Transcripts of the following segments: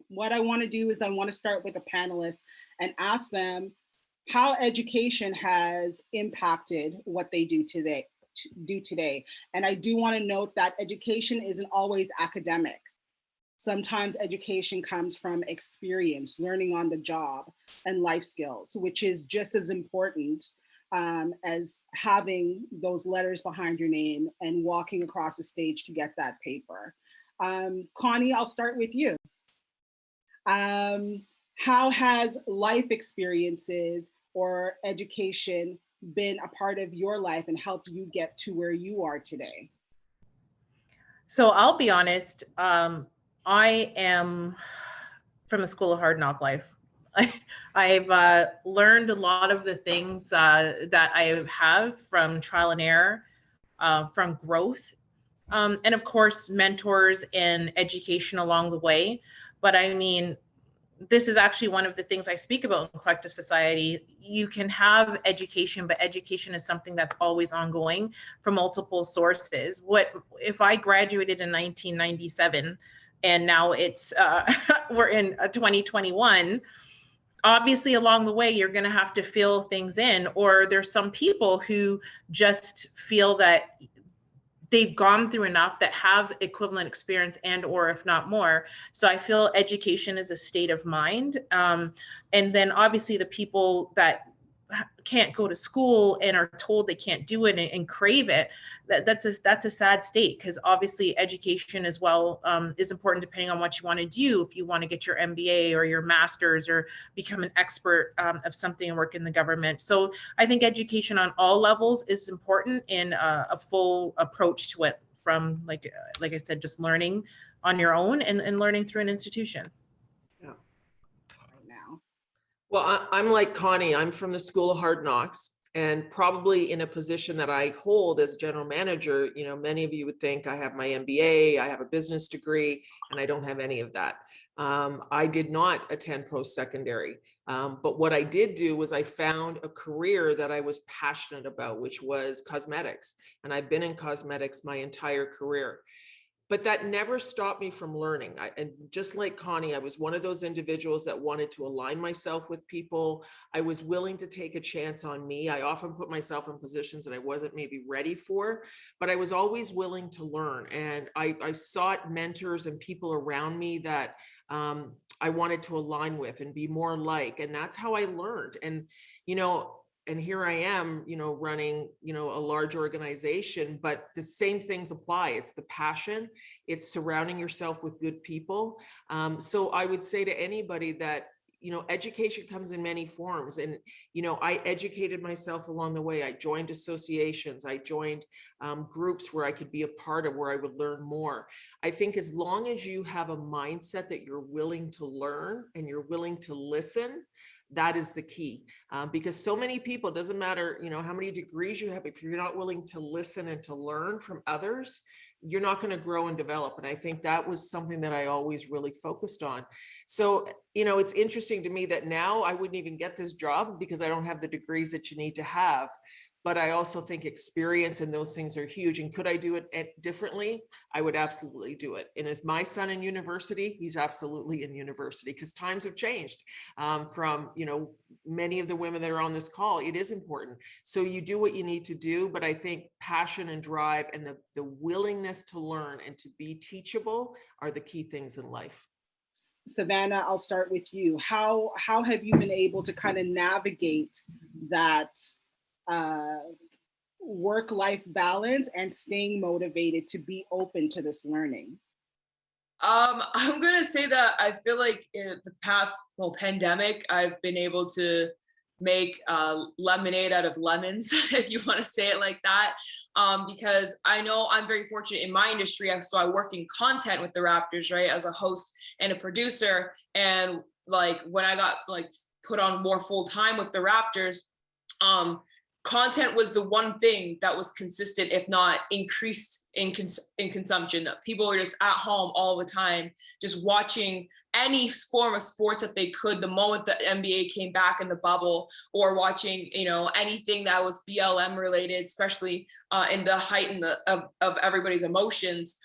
what I want to do is I want to start with the panelists and ask them how education has impacted what they do today. And I do want to note that education isn't always academic. Sometimes education comes from experience, learning on the job, and life skills, which is just as important as having those letters behind your name and walking across the stage to get that paper. Connie, I'll start with you. How has life experiences or education been a part of your life and helped you get to where you are today? So I'll be honest, I am from the School of Hard Knock life. I've learned a lot of the things that I have from trial and error, from growth, and of course, mentors and education along the way. But I mean, this is actually one of the things I speak about in Collective Society. You can have education, but education is something that's always ongoing from multiple sources. What if I graduated in 1997 and now it's we're in 2021? Obviously, along the way, you're going to have to fill things in, or there's some people who just feel that they've gone through enough, that have equivalent experience and or if not more. So I feel education is a state of mind. And then obviously the people that can't go to school and are told they can't do it and crave it, that's a sad state, because obviously education as well is important depending on what you want to do. If you want to get your MBA or your master's or become an expert of something and work in the government. So I think education on all levels is important, in a full approach to it, from like I said, just learning on your own and learning through an institution. Yeah. Well, I'm like Connie. I'm from the School of Hard Knocks, and probably in a position that I hold as general manager, you know, many of you would think I have my MBA, I have a business degree, and I don't have any of that. I did not attend post-secondary, but what I did do was I found a career that I was passionate about, which was cosmetics, and I've been in cosmetics my entire career. But that never stopped me from learning. And just like Connie, I was one of those individuals that wanted to align myself with people. I was willing to take a chance on me. I often put myself in positions that I wasn't maybe ready for, but I was always willing to learn. And I sought mentors and people around me that I wanted to align with and be more like. And that's how I learned. And, you know, and here I am, you know, running, you know, a large organization, but the same things apply. It's the passion, it's surrounding yourself with good people. So I would say to anybody that, you know, education comes in many forms. And, you know, I educated myself along the way. I joined associations, I joined groups where I could be a part of, where I would learn more. I think as long as you have a mindset that you're willing to learn and you're willing to listen, that is the key, because so many people, doesn't matter, you know, how many degrees you have, if you're not willing to listen and to learn from others, you're not going to grow and develop. And I think that was something that I always really focused on. So, you know, it's interesting to me that now I wouldn't even get this job because I don't have the degrees that you need to have. But I also think experience and those things are huge. And could I do it differently? I would absolutely do it. And is my son in university? He's absolutely in university, because times have changed. From, you know, many of the women that are on this call, it is important. So you do what you need to do. But I think passion and drive and the willingness to learn and to be teachable are the key things in life. Savanna, I'll start with you. How have you been able to kind of navigate that work-life balance and staying motivated to be open to this learning? I'm gonna say that I feel like in the past pandemic, I've been able to make lemonade out of lemons, if you want to say it like that, because I know I'm very fortunate in my industry. So I work in content with the Raptors, right, as a host and a producer. And like when I got like put on more full time with the Raptors, content was the one thing that was consistent, if not increased in consumption. People were just at home all the time, just watching any form of sports that they could the moment the NBA came back in the bubble, or watching, you know, anything that was BLM related, especially in the height of everybody's emotions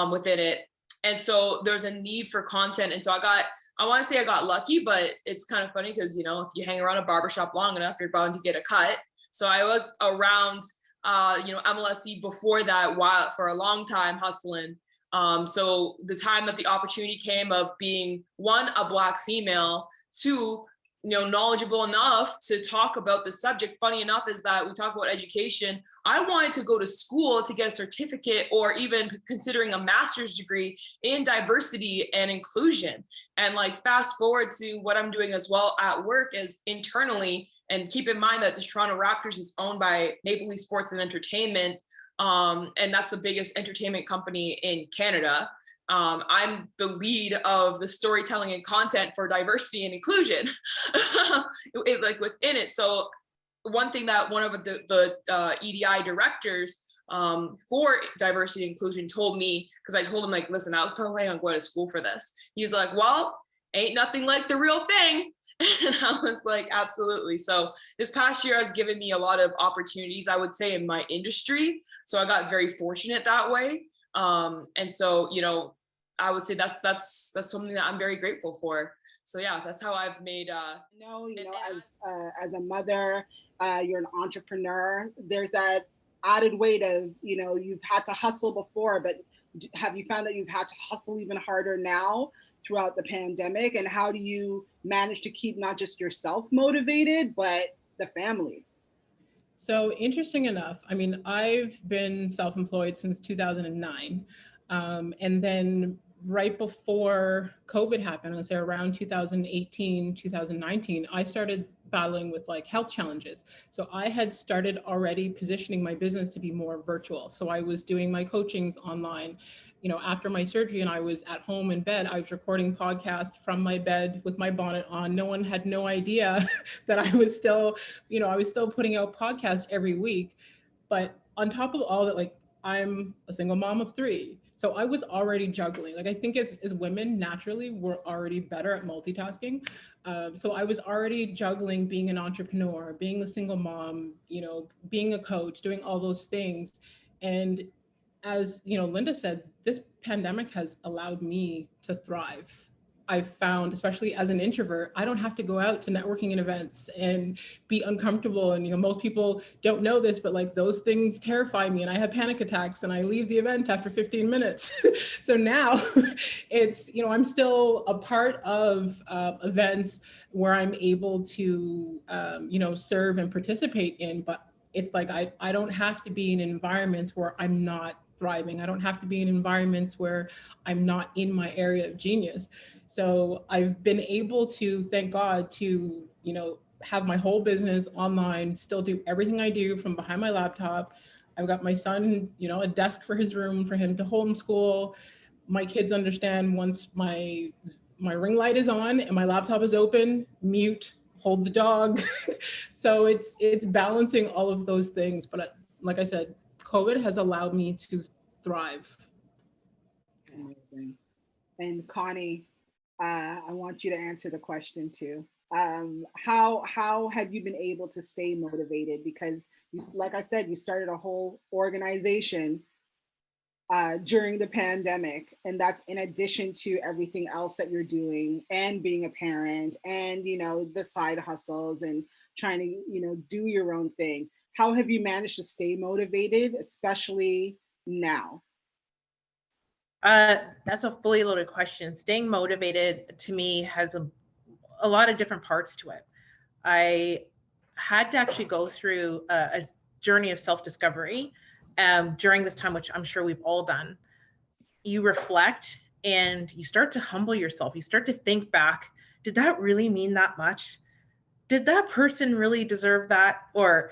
within it. And so there's a need for content. And so I got I want to say I got lucky, but it's kind of funny because, you know, if you hang around a barbershop long enough, you're bound to get a cut. So I was around, you know, MLSE before that, while for a long time hustling. So the time that the opportunity came of being, one, a Black female, two, you know, knowledgeable enough to talk about the subject. Funny enough is that we talk about education. I wanted to go to school to get a certificate or even considering a master's degree in diversity and inclusion. And like fast forward to what I'm doing as well at work is internally, and keep in mind that the Toronto Raptors is owned by Maple Leaf Sports and Entertainment. And that's the biggest entertainment company in Canada. I'm the lead of the storytelling and content for diversity and inclusion, like within it. So one thing that one of the EDI directors for diversity and inclusion told me, because I told him, like, listen, I was planning on going to school for this. He was like, well, ain't nothing like the real thing. And I was like, absolutely. So this past year has given me a lot of opportunities, I would say, in my industry. So I got very fortunate that way. And so, you know, I would say that's something that I'm very grateful for. So yeah, that's how I've made. As a mother, you're an entrepreneur. There's that added weight of, you know, you've had to hustle before, but have you found that you've had to hustle even harder now throughout the pandemic? And how do you manage to keep not just yourself motivated, but the family? So interesting enough, I mean, I've been self-employed since 2009. And then right before COVID happened, I'd say around 2018, 2019, I started battling with like health challenges. So I had started already positioning my business to be more virtual. So I was doing my coachings online. You know, after my surgery and I was at home in bed, I was recording podcasts from my bed with my bonnet on. No one had no idea that I was still, you know, I was still putting out podcasts every week. But on top of all that, like, I'm a single mom of 3. So I was already juggling. Like, I think as women, naturally, we're already better at multitasking. So I was already juggling being an entrepreneur, being a single mom, you know, being a coach, doing all those things. And as you know, Lynda said, this pandemic has allowed me to thrive. I've found, especially as an introvert, I don't have to go out to networking and events and be uncomfortable. And, you know, most people don't know this, but like those things terrify me and I have panic attacks and I leave the event after 15 minutes. So now it's, you know, I'm still a part of events where I'm able to, you know, serve and participate in, but it's like, I don't have to be in environments where I'm not thriving. I don't have to be in environments where I'm not in my area of genius. So I've been able to, thank God, to, you know, have my whole business online, still do everything I do from behind my laptop. I've got my son, you know, a desk for his room for him to homeschool. My kids understand once my ring light is on and my laptop is open, mute, hold the dog. So it's balancing all of those things. But like I said, COVID has allowed me to thrive. Amazing. And Connie, I want you to answer the question too. How have you been able to stay motivated? Because you, like I said, you started a whole organization during the pandemic, and that's in addition to everything else that you're doing and being a parent and, you know, the side hustles and trying to, you know, do your own thing. How have you managed to stay motivated, especially now? That's a fully loaded question. Staying motivated to me has a lot of different parts to it. I had to actually go through a journey of self-discovery during this time, which I'm sure we've all done. You reflect and you start to humble yourself. You start to think back, did that really mean that much? Did that person really deserve that? Or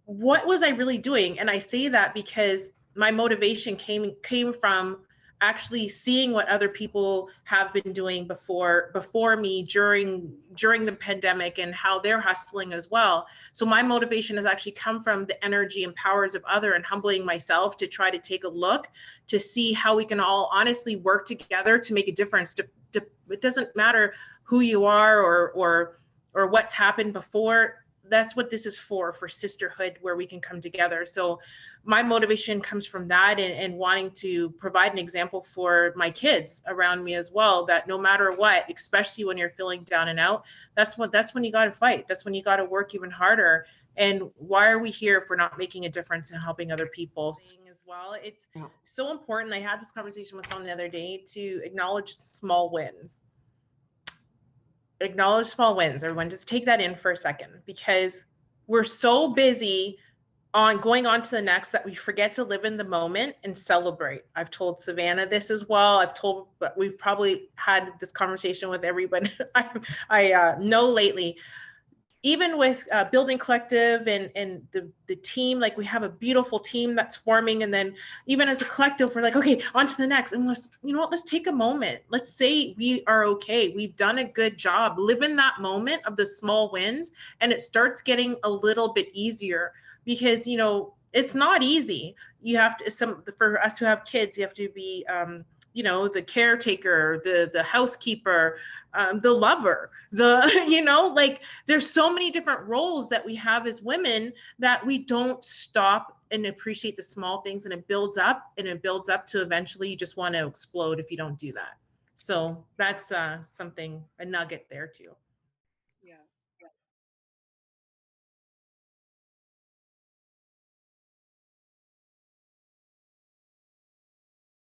what was I really doing? And I say that because my motivation came from actually seeing what other people have been doing before me during the pandemic and how they're hustling as well. So my motivation has actually come from the energy and powers of other and humbling myself to try to take a look to see how we can all honestly work together to make a difference. It doesn't matter who you are or what's happened before. that's what this is for sisterhood, where we can come together. So my motivation comes from that, and wanting to provide an example for my kids around me as well, that no matter what, especially when you're feeling down and out, that's when you got to fight. That's when you got to work even harder. And why are we here if we're not making a difference and helping other people as well? It's so important. I had this conversation with someone the other day, to acknowledge small wins. Acknowledge small wins. Everyone, just take that in for a second, because we're so busy on going on to the next that we forget to live in the moment and celebrate. I've told Savanna this as well. We've probably had this conversation with everyone I know lately. Even with Building Collective and the team, like, we have a beautiful team that's forming. And then even as a collective, we're like, okay, on to the next. And let's take a moment. Let's say we are okay. We've done a good job. Live in that moment of the small wins, and it starts getting a little bit easier, because, it's not easy. You have to, for us who have kids, you have to be, the caretaker, the housekeeper, the lover, like, there's so many different roles that we have as women, that we don't stop and appreciate the small things, and it builds up to eventually you just want to explode if you don't do that. So that's a nugget there too.